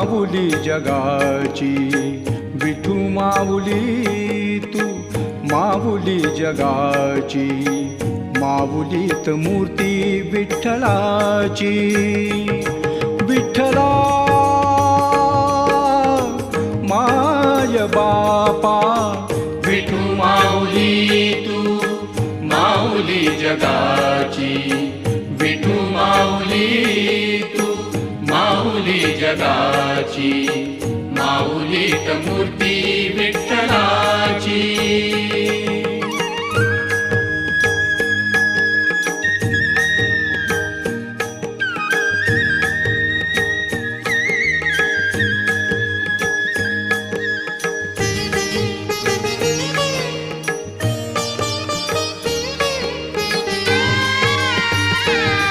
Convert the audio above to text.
माऊली जगाची, विठू माऊली तू माऊली जगाची, माऊलीत मूर्ती विठ्ठलाची. विठ्ठला माय बापा, विठू माऊली तू माऊली जगाची, विठू माऊली तू माऊली जगाची, माऊलीत मूर्ती विठ्ठला.